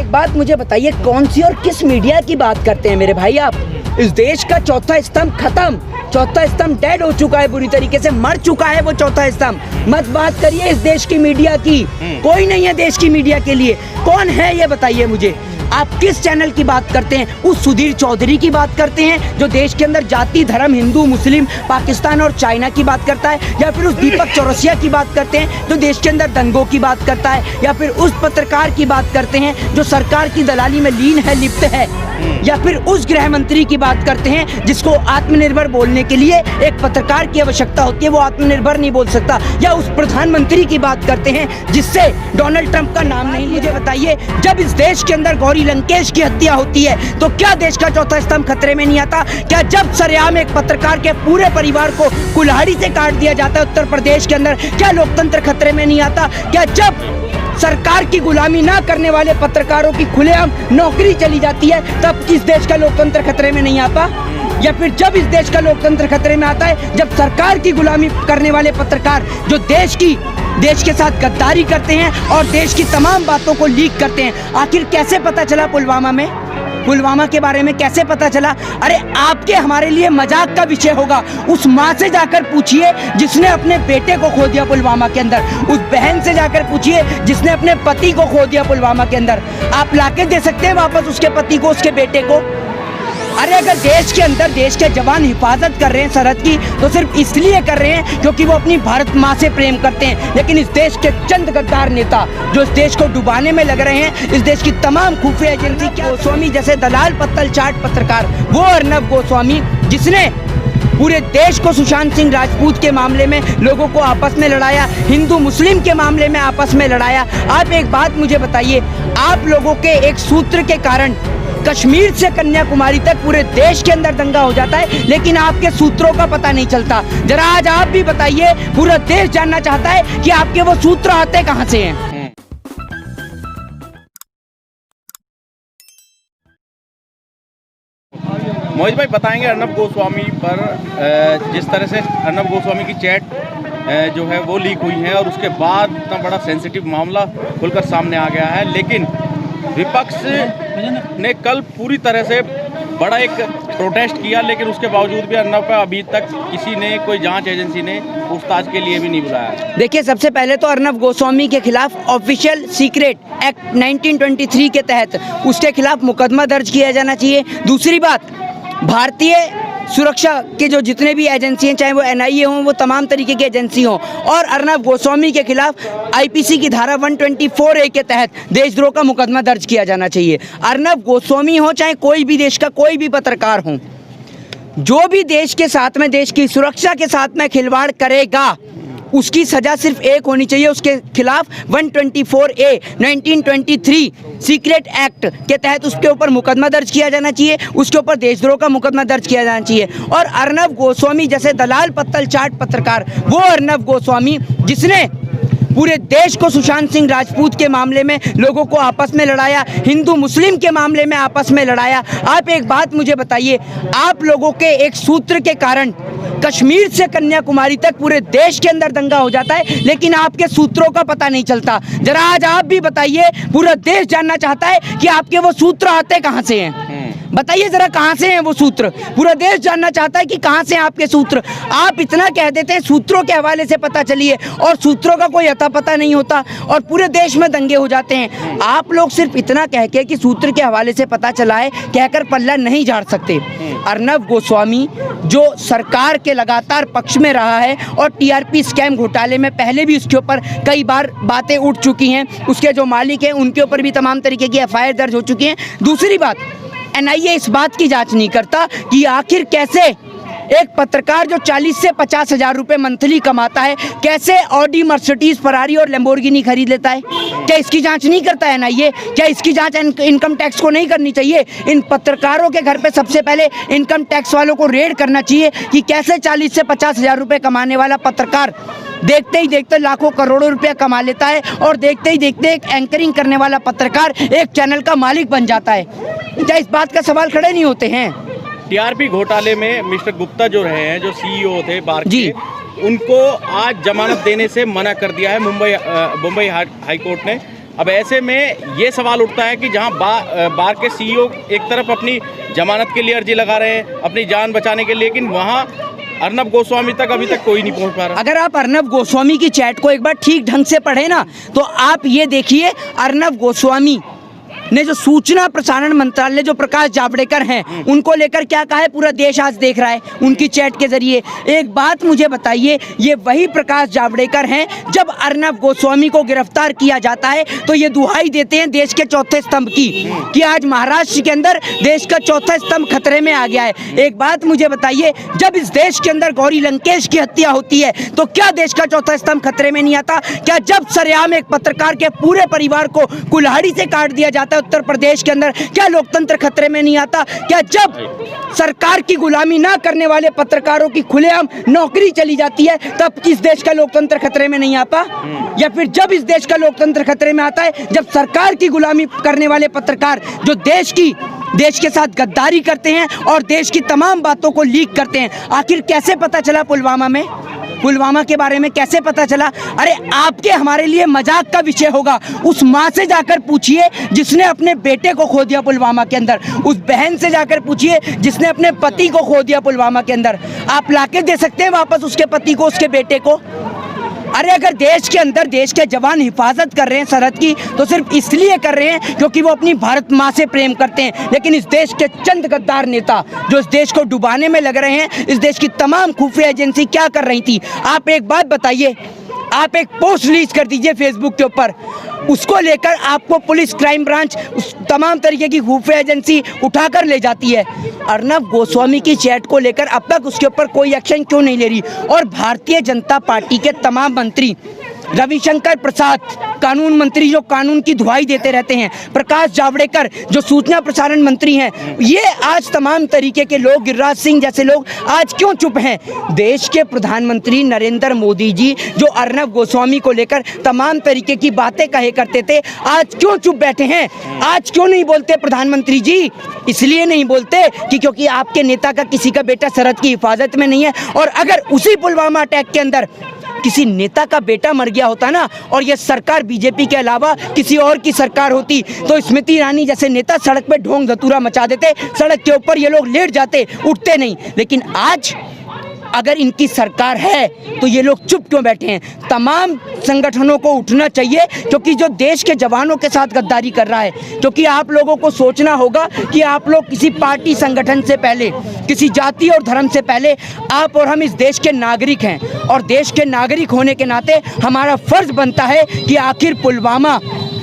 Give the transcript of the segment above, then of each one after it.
एक बात मुझे बताइए, कौन सी और किस मीडिया की बात करते हैं मेरे भाई आप? इस देश का चौथा स्तंभ खत्म, चौथा स्तंभ डेड हो चुका है, बुरी तरीके से मर चुका है वो चौथा स्तंभ। मत बात करिए इस देश की मीडिया की, कोई नहीं है देश की मीडिया के लिए। कौन है ये बताइए मुझे। आप किस चैनल की बात करते हैं? उस सुधीर चौधरी की बात करते हैं जो देश के अंदर जाति धर्म हिंदू मुस्लिम पाकिस्तान और चाइना की बात करता है, या फिर उस दीपक चौरसिया की बात करते हैं जो देश के अंदर दंगों की बात करता है, या फिर उस पत्रकार की बात करते हैं जो सरकार की दलाली में लीन है, लिप्त है, या फिर उस गृह मंत्री की बात करते हैं जिसको आत्मनिर्भर बोलने के लिए एक पत्रकार की आवश्यकता होती है, वो आत्मनिर्भर नहीं बोल सकता, या उस प्रधानमंत्री की बात करते हैं जिससे डोनाल्ड ट्रंप का नाम नहीं। मुझे बताइए, जब इस देश के अंदर गौरी लंकेश की हत्या होती है तो क्या देश का चौथा स्तंभ खतरे में नहीं आता? क्या जब सरेआम एक पत्रकार के पूरे परिवार को कुल्हाड़ी से काट दिया जाता है उत्तर प्रदेश के अंदर, क्या लोकतंत्र खतरे में नहीं आता? क्या जब सरकार की गुलामी ना करने वाले पत्रकारों की खुलेआम नौकरी चली जाती है तब इस देश का लोकतंत्र खतरे में नहीं आता? या फिर जब इस देश का लोकतंत्र खतरे में आता है जब सरकार की गुलामी करने वाले पत्रकार जो देश के साथ गद्दारी करते हैं और देश की तमाम बातों को लीक करते हैं। आखिर कैसे पता चला पुलवामा के बारे में कैसे पता चला? अरे आपके हमारे लिए मजाक का विषय होगा। उस माँ से जाकर पूछिए जिसने अपने बेटे को खो दिया पुलवामा के अंदर, उस बहन से जाकर पूछिए जिसने अपने पति को खो दिया पुलवामा के अंदर। आप लाके दे सकते हैं वापस उसके पति को, उसके बेटे को? अरे अगर देश के अंदर देश के जवान हिफाजत कर रहे हैं सरहद की तो सिर्फ इसलिए कर रहे हैं क्योंकि वो अपनी भारत माँ से प्रेम करते हैं। लेकिन इस देश के चंद गद्दार नेता जो इस देश को डुबाने में लग रहे हैं, इस देश की तमाम खुफिया एजेंसी गोस्वामी जैसे दलाल पत्तल चाट पत्रकार, वो अर्नब गोस्वामी जिसने पूरे देश को सुशांत सिंह राजपूत के मामले में लोगों को आपस में लड़ाया, हिंदू मुस्लिम के मामले में आपस में लड़ाया। आप एक बात मुझे बताइए, आप लोगों के एक सूत्र के कारण कश्मीर से कन्याकुमारी तक पूरे देश के अंदर दंगा हो जाता है, लेकिन आपके सूत्रों का पता नहीं चलता। जरा आज आप भी बताइए, पूरा देश जानना चाहता है कि आपके वो सूत्र आते कहां से हैं। मोहित भाई बताएंगे अर्नब गोस्वामी पर जिस तरह से अर्नब गोस्वामी की चैट जो है वो लीक हुई है और उसके बाद इतना बड़ा सेंसिटिव मामला खुलकर सामने आ गया है, लेकिन विपक्ष ने कल पूरी तरह से बड़ा एक प्रोटेस्ट किया, लेकिन उसके बावजूद भी अर्नब पर अभी तक किसी ने, कोई जांच एजेंसी ने पूछताछ के लिए भी नहीं बुलाया। देखिए, सबसे पहले तो अर्नब गोस्वामी के खिलाफ ऑफिशियल सीक्रेट एक्ट 1923 के तहत उसके खिलाफ मुकदमा दर्ज किया जाना चाहिए। दूसरी बात, भारतीय सुरक्षा के जो जितने भी एजेंसी हैं, चाहे वो NIA हों, वो तमाम तरीके की एजेंसी हों, और अर्नब गोस्वामी के खिलाफ IPC की धारा 124A के तहत देशद्रोह का मुकदमा दर्ज किया जाना चाहिए। अर्नब गोस्वामी हो चाहे कोई भी देश का कोई भी पत्रकार हो, जो भी देश के साथ में, देश की सुरक्षा के साथ में खिलवाड़ करेगा उसकी सजा सिर्फ एक होनी चाहिए। उसके खिलाफ 124A 1923 सीक्रेट एक्ट के तहत उसके ऊपर मुकदमा दर्ज किया जाना चाहिए, उसके ऊपर देशद्रोह का मुकदमा दर्ज किया जाना चाहिए। और अर्नब गोस्वामी जैसे दलाल पत्तल चाट पत्रकार, वो अर्नब गोस्वामी जिसने पूरे देश को सुशांत सिंह राजपूत के मामले में लोगों को आपस में लड़ाया, हिंदू मुस्लिम के मामले में आपस में लड़ाया। आप एक बात मुझे बताइए, आप लोगों के एक सूत्र के कारण कश्मीर से कन्याकुमारी तक पूरे देश के अंदर दंगा हो जाता है, लेकिन आपके सूत्रों का पता नहीं चलता। जरा आज आप भी बताइए, पूरा देश जानना चाहता है कि आपके वो सूत्र आते कहां से हैं। बताइए जरा कहां से हैं वो सूत्र। पूरा देश जानना चाहता है कि कहां से हैं आपके सूत्र। आप इतना कह देते हैं सूत्रों के हवाले से पता चलिए, और सूत्रों का कोई अता पता नहीं होता और पूरे देश में दंगे हो जाते हैं। आप लोग सिर्फ इतना कह के कि सूत्र के हवाले से पता चला है कहकर पल्ला नहीं झाड़ सकते। अर्नब गोस्वामी जो सरकार के लगातार पक्ष में रहा है और TRP स्कैम घोटाले में पहले भी उसके ऊपर कई बार बातें उठ चुकी हैं, उसके जो मालिक हैं उनके ऊपर भी तमाम तरीके की FIR दर्ज हो चुकी हैं। दूसरी बात, NIA इस बात की जांच नहीं करता कि आखिर कैसे एक पत्रकार जो 40 से 50 हज़ार रुपये मंथली कमाता है, कैसे ऑडी, मर्सिडीज, फरारी और लैम्बोर्गिनी खरीद लेता है। क्या इसकी जांच नहीं करता है NIA? क्या इसकी जांच इनकम टैक्स को नहीं करनी चाहिए? इन पत्रकारों के घर पे सबसे पहले इनकम टैक्स वालों को रेड करना चाहिए कि कैसे 40 से 50 हज़ार रुपये कमाने वाला पत्रकार देखते ही देखते लाखों करोड़ों रुपया कमा लेता है, और देखते ही देखते एक एंकरिंग करने वाला पत्रकार एक चैनल का मालिक बन जाता है। क्या इस बात का सवाल खड़े नहीं होते हैं? TRP घोटाले में मिस्टर गुप्ता जो रहे हैं, जो CEO थे बार के, उनको आज जमानत देने से मना कर दिया है मुंबई हाई कोर्ट ने। अब ऐसे में ये सवाल उठता है कि जहां बार के सीईओ एक तरफ अपनी जमानत के लिए अर्जी लगा रहे हैं, अपनी जान बचाने के लिए, लेकिन वहां अर्नब गोस्वामी तक अभी तक कोई नहीं पहुंच पा रहा। अगर आप अर्नब गोस्वामी की चैट को एक बार ठीक ढंग से पढ़े ना, तो आप ये देखिए अर्नब गोस्वामी ने जो सूचना प्रसारण मंत्रालय जो प्रकाश जावड़ेकर हैं उनको लेकर क्या कहा है, पूरा देश आज देख रहा है उनकी चैट के जरिए। एक बात मुझे बताइए, ये वही प्रकाश जावड़ेकर हैं जब अर्नब गोस्वामी को गिरफ्तार किया जाता है तो ये दुहाई देते हैं देश के चौथे स्तंभ की कि आज महाराष्ट्र के अंदर देश का चौथा स्तंभ खतरे में आ गया है। एक बात मुझे बताइए, जब इस देश के अंदर गौरी लंकेश की हत्या होती है तो क्या देश का चौथा स्तंभ खतरे में नहीं आता? क्या जब सरेआम एक पत्रकार के पूरे परिवार को कुल्हाड़ी से काट दिया जाता है उत्तर प्रदेश के अंदर, क्या लोकतंत्र खतरे में नहीं आता? क्या जब सरकार की गुलामी ना करने वाले पत्रकारों की खुलेआम नौकरी चली जाती है तब इस देश का लोकतंत्र खतरे में नहीं आता? या फिर जब इस देश का लोकतंत्र खतरे में आता है जब सरकार की गुलामी करने वाले पत्रकार जो देश के साथ गद्दारी करते हैं और देश की तमाम बातों को लीक करते हैं। आखिर कैसे पता चला पुलवामा के बारे में कैसे पता चला? अरे आपके हमारे लिए मजाक का विषय होगा, उस माँ से जाकर पूछिए जिसने अपने बेटे को खो दिया पुलवामा के अंदर, उस बहन से जाकर पूछिए जिसने अपने पति को खो दिया पुलवामा के अंदर। आप लाके दे सकते हैं वापस उसके पति को, उसके बेटे को? अरे अगर देश के अंदर देश के जवान हिफाजत कर रहे हैं सरहद की तो सिर्फ इसलिए कर रहे हैं क्योंकि वो अपनी भारत माँ से प्रेम करते हैं। लेकिन इस देश के चंद गद्दार नेता जो इस देश को डुबाने में लग रहे हैं, इस देश की तमाम खुफिया एजेंसी क्या कर रही थी? आप एक बात बताइए, आप एक पोस्ट रिलीज कर दीजिए फेसबुक के ऊपर, उसको लेकर आपको पुलिस, क्राइम ब्रांच, उस तमाम तरीके की खुफिया एजेंसी उठाकर ले जाती है। अर्नब गोस्वामी की चैट को लेकर अब तक उसके ऊपर कोई एक्शन क्यों नहीं ले रही? और भारतीय जनता पार्टी के तमाम मंत्री, रविशंकर प्रसाद कानून मंत्री जो कानून की दुहाई देते रहते हैं, प्रकाश जावड़ेकर जो सूचना प्रसारण मंत्री हैं, ये आज तमाम तरीके के लोग, गिरिराज सिंह जैसे लोग आज क्यों चुप हैं? देश के प्रधानमंत्री नरेंद्र मोदी जी जो अर्नब गोस्वामी को लेकर तमाम तरीके की बातें कहे करते थे, आज क्यों चुप बैठे हैं? आज क्यों नहीं बोलते प्रधानमंत्री जी? इसलिए नहीं बोलते कि क्योंकि आपके नेता का किसी का बेटा सरहद की हिफाजत में नहीं है। और अगर उसी पुलवामा अटैक के अंदर किसी नेता का बेटा मर गया होता ना, और ये सरकार बीजेपी के अलावा किसी और की सरकार होती, तो स्मृति ईरानी जैसे नेता सड़क पे ढोंग धतूरा मचा देते, सड़क के ऊपर ये लोग लेट जाते, उठते नहीं। लेकिन आज अगर इनकी सरकार है तो ये लोग चुप क्यों बैठे हैं? तमाम संगठनों को उठना चाहिए, क्योंकि जो देश के जवानों के साथ गद्दारी कर रहा है, क्योंकि आप लोगों को सोचना होगा कि आप लोग किसी पार्टी संगठन से पहले, किसी जाति और धर्म से पहले आप और हम इस देश के नागरिक हैं, और देश के नागरिक होने के नाते हमारा फर्ज बनता है कि आखिर पुलवामा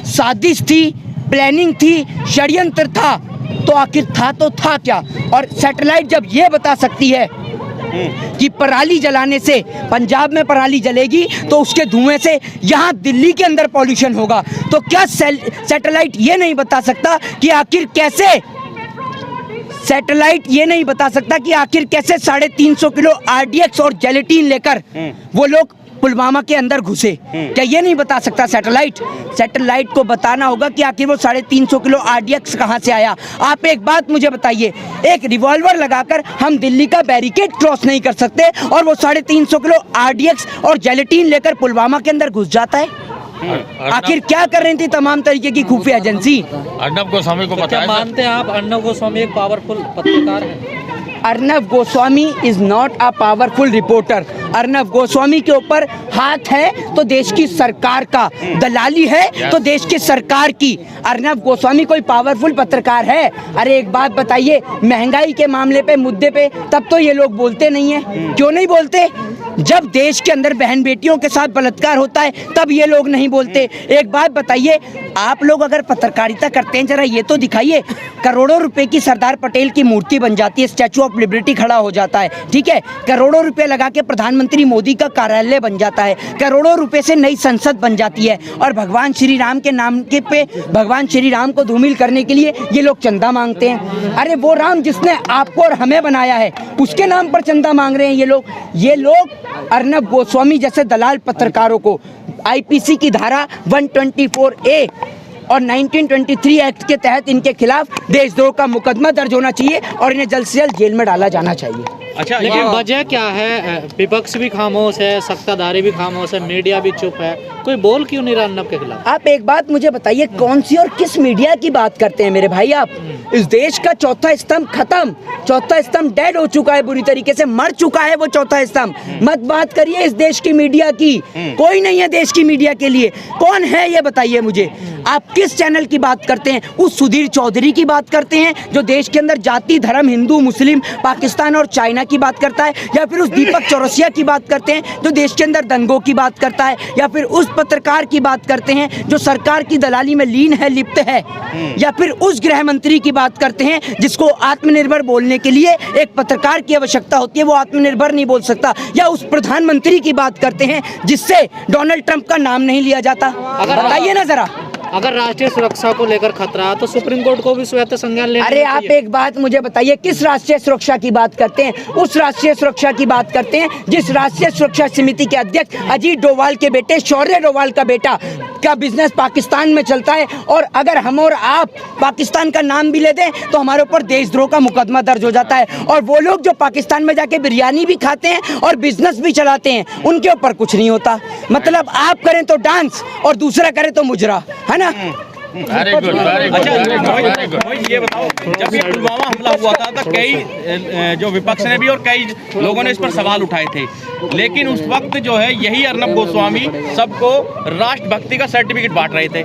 साजिश थी, प्लानिंग थी, षड्यंत्र था, तो आखिर था तो था क्या? और सैटेलाइट जब ये बता सकती है कि पराली जलाने से पंजाब में पराली जलेगी तो उसके धुएं से यहाँ दिल्ली के अंदर पॉल्यूशन होगा, तो क्या सैटेलाइट ये नहीं बता सकता कि आखिर कैसे 350 किलो RDX और जेलेटिन लेकर वो लोग पुलवामा के अंदर घुसे? क्या ये नहीं बता सकता सैटेलाइट को बताना होगा कि आखिर वो 350 किलो RDX कहाँ से आया? आप एक बात मुझे बताइए, एक रिवॉल्वर लगाकर हम दिल्ली का बैरिकेड क्रॉस नहीं कर सकते और वो 350 किलो RDX और जेलेटिन लेकर पुलवामा के अंदर घुस जाता है? आखिर क्या कर रही थी तमाम तरीके की खुफिया एजेंसी? अर्नब गोस्वामी को क्या मानते हैं आप अर्नब गोस्वामी एक पावरफुल पत्रकार है? Arnab Goswami is not a powerful reporter. Arnab Goswami के ऊपर हाथ है तो देश की सरकार का, दलाली है तो देश की सरकार की। अर्नब गोस्वामी कोई पावरफुल पत्रकार है? अरे एक बात बताइए, महंगाई के मामले पे, मुद्दे पे तब तो ये लोग बोलते नहीं है। क्यों नहीं बोलते? जब देश के अंदर बहन बेटियों के साथ बलात्कार होता है तब ये लोग नहीं बोलते। एक बात बताइए, आप लोग अगर पत्रकारिता करते हैं जरा ये तो दिखाइए, करोड़ों रुपए की सरदार पटेल की मूर्ति बन जाती है, स्टैचू ऑफ लिबर्टी खड़ा हो जाता है, ठीक है, करोड़ों रुपए लगा के प्रधानमंत्री मोदी का कार्यालय बन जाता है, करोड़ों रुपए से नई संसद बन जाती है, और भगवान श्री राम के नाम के पे भगवान श्री राम को धूमिल करने के लिए ये लोग चंदा मांगते हैं। अरे वो राम जिसने आपको और हमें बनाया है उसके नाम पर चंदा मांग रहे हैं ये लोग। अर्नब गोस्वामी जैसे दलाल पत्रकारों को IPC की धारा 124A और 1923 एक्ट के तहत इनके खिलाफ देशद्रोह का मुकदमा दर्ज होना चाहिए और इन्हें जल्द से जल्द जेल में डाला जाना चाहिए। अच्छा, लेकिन वजह क्या है? विपक्ष भी खामोश है, सत्ताधारी भी खामोश है, मीडिया भी चुप है, कोई बोल क्यों नहीं रहा अर्नब के खिलाफ? आप एक बात मुझे बताइए, कौन सी और किस मीडिया की बात करते हैं मेरे भाई आप? इस देश का चौथा स्तंभ खत्म, चौथा स्तंभ डेड हो चुका है, बुरी तरीके से मर चुका है वो चौथा स्तंभ। मत बात करिए इस देश की मीडिया की, कोई नहीं है देश की मीडिया के लिए। कौन है ये बताइए मुझे। आप किस चैनल की बात करते हैं? उस सुधीर चौधरी की बात करते हैं जो देश के अंदर जाति धर्म हिंदू मुस्लिम पाकिस्तान और चाइना की बात करता है, या फिर उस दीपक चौरसिया की बात करते हैं जो देश के अंदर दंगों की बात करता है, या फिर उस पत्रकार की बात करते हैं जो सरकार की दलाली में लीन है, लिप्त है, या फिर उस गृह मंत्री की बात करते हैं जिसको आत्मनिर्भर बोलने के लिए एक पत्रकार की आवश्यकता होती है, वो आत्मनिर्भर नहीं बोल सकता, या उस प्रधानमंत्री की बात करते हैं जिससे डोनाल्ड ट्रंप का नाम नहीं लिया जाता। बताइए ना जरा। अगर राष्ट्रीय सुरक्षा को लेकर खतरा तो सुप्रीम कोर्ट को भी स्वयं संज्ञान लेना अरे आप एक बात मुझे बताइए, किस राष्ट्रीय सुरक्षा की बात करते हैं? उस राष्ट्रीय सुरक्षा की बात करते हैं जिस राष्ट्रीय सुरक्षा समिति के अध्यक्ष अजीत डोभाल के बेटे शौर्य डोभाल का बेटा का बिजनेस पाकिस्तान में चलता है, और अगर हम और आप पाकिस्तान का नाम भी ले दें तो हमारे ऊपर देशद्रोह का मुकदमा दर्ज हो जाता है। और वो लोग जो पाकिस्तान में जाके बिरयानी भी खाते हैं और बिजनेस भी चलाते हैं, उनके ऊपर कुछ नहीं होता। मतलब आप करें तो डांस और दूसरा करे तो मुजरा, है ना? Very good, very good. अच्छा ये बताओ, जब ये पुलवामा हमला हुआ था तो कई जो विपक्ष ने भी और कई लोगों ने इस पर सवाल उठाए थे, लेकिन उस वक्त जो है यही अर्नब गोस्वामी सबको राष्ट्रभक्ति का सर्टिफिकेट बांट रहे थे,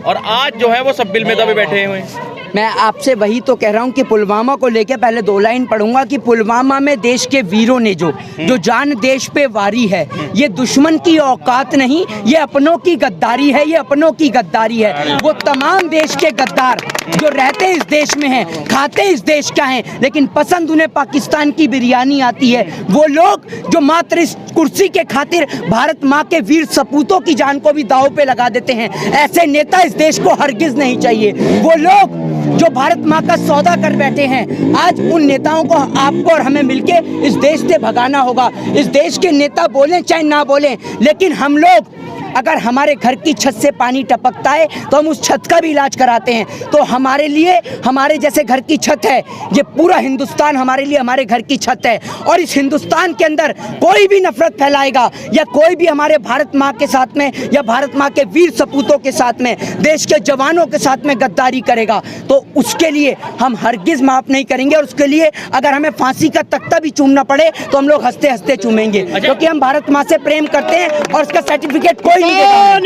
और आज जो है वो सब बिल में दबे बैठे हुए हैं। मैं आपसे वही तो कह रहा हूँ कि पुलवामा को लेके पहले 2 लाइन पढ़ूंगा कि पुलवामा में देश के वीरों ने जो जान देश पे वारी है, ये दुश्मन की औकात नहीं, ये अपनों की गद्दारी है, ये अपनों की गद्दारी है। वो तमाम देश के गद्दार जो रहते इस देश में हैं, खाते इस देश का हैं, लेकिन पसंद उन्हें पाकिस्तान की बिरयानी आती है, वो लोग जो मात्र इस कुर्सी के खातिर भारत माँ के वीर सपूतों की जान को भी दांव पे लगा देते हैं, ऐसे नेता इस देश को हरगिज नहीं चाहिए। वो लोग जो भारत माँ का सौदा कर बैठे हैं, आज उन नेताओं को आपको और हमें मिलके इस देश से भगाना होगा। इस देश के नेता बोलें चाहे ना बोलें, लेकिन हम लोग अगर हमारे घर की छत से पानी टपकता है तो हम उस छत का भी इलाज कराते हैं। तो हमारे लिए हमारे जैसे घर की छत है, ये पूरा हिंदुस्तान हमारे लिए हमारे घर की छत है, और इस हिंदुस्तान के अंदर कोई भी नफरत फैलाएगा या कोई भी हमारे भारत माँ के साथ में या भारत माँ के वीर सपूतों के साथ में, देश के जवानों के साथ में गद्दारी करेगा, तो उसके लिए हम हरगिज माफ नहीं करेंगे। और उसके लिए अगर हमें फांसी का तख्ता भी चूमना पड़े तो हम लोग हंसते हंसते चूमेंगे, क्योंकि हम भारत माँ से प्रेम करते हैं और उसका सर्टिफिकेट कोई नहीं देता।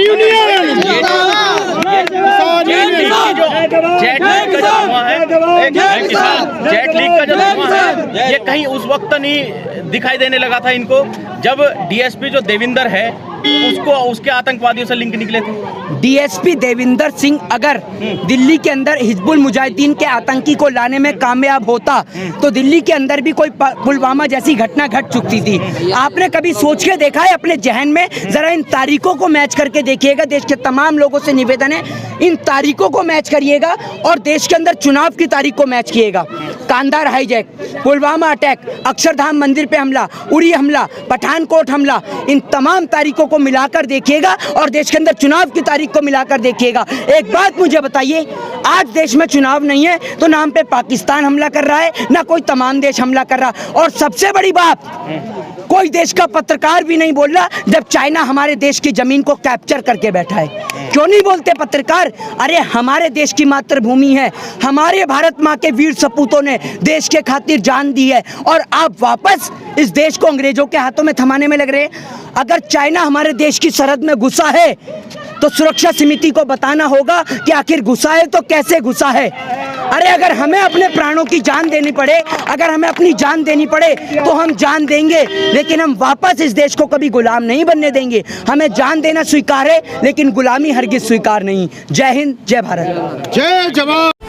जेट लीग का जो धुआं है, ये कहीं उस वक्त नहीं दिखाई देने लगा था इनको जब डीएसपी जो देविंदर है उसको उसके आतंकवादियों से लिंक निकले थे। डीएसपी देविंदर सिंह अगर दिल्ली के अंदर हिजबुल मुजाहिदीन के आतंकी को लाने में कामयाब होता तो दिल्ली के अंदर भी कोई पुलवामा जैसी घटना घट चुकती थी। आपने कभी सोच के देखा है अपने जहन में? जरा इन तारीखों को मैच करके देखिएगा। देश के तमाम लोगों से निवेदन है, इन तारीखों को मैच करिएगा और देश के अंदर चुनाव की तारीख को मैच किएगा। कांधार हाईजैक, पुलवामा अटैक, अक्षरधाम मंदिर पे हमला, उरी हमला, पठानकोट हमला, इन तमाम तारीखों को मिलाकर देखिएगा और देश के अंदर चुनाव की तारीख को मिलाकर देखिएगा। एक बात मुझे बताइए, आज देश में चुनाव नहीं है तो नाम पे पाकिस्तान हमला कर रहा है, ना कोई तमाम देश हमला कर रहा। और सबसे बड़ी बात, कोई देश का पत्रकार भी नहीं बोल रहा जब चाइना हमारे देश की जमीन को कैप्चर करके बैठा है। क्यों नहीं बोलते पत्रकार? अरे हमारे देश की मातृभूमि है, हमारे भारत माँ के वीर सपूतों ने देश के खातिर जान दी है, और आप वापस इस देश को अंग्रेजों के हाथों में थमाने में लग रहे हैं। अगर चाइना हमारे देश की सरहद में घुसा है तो सुरक्षा समिति को बताना होगा कि आखिर घुसा है तो कैसे घुसा है। अरे अगर हमें अपने प्राणों की जान देनी पड़े, अगर हमें अपनी जान देनी पड़े तो हम जान देंगे, लेकिन हम वापस इस देश को कभी गुलाम नहीं बनने देंगे। हमें जान देना स्वीकार है लेकिन गुलामी हरगिज स्वीकार नहीं। जय हिंद, जय भारत, जय जवान।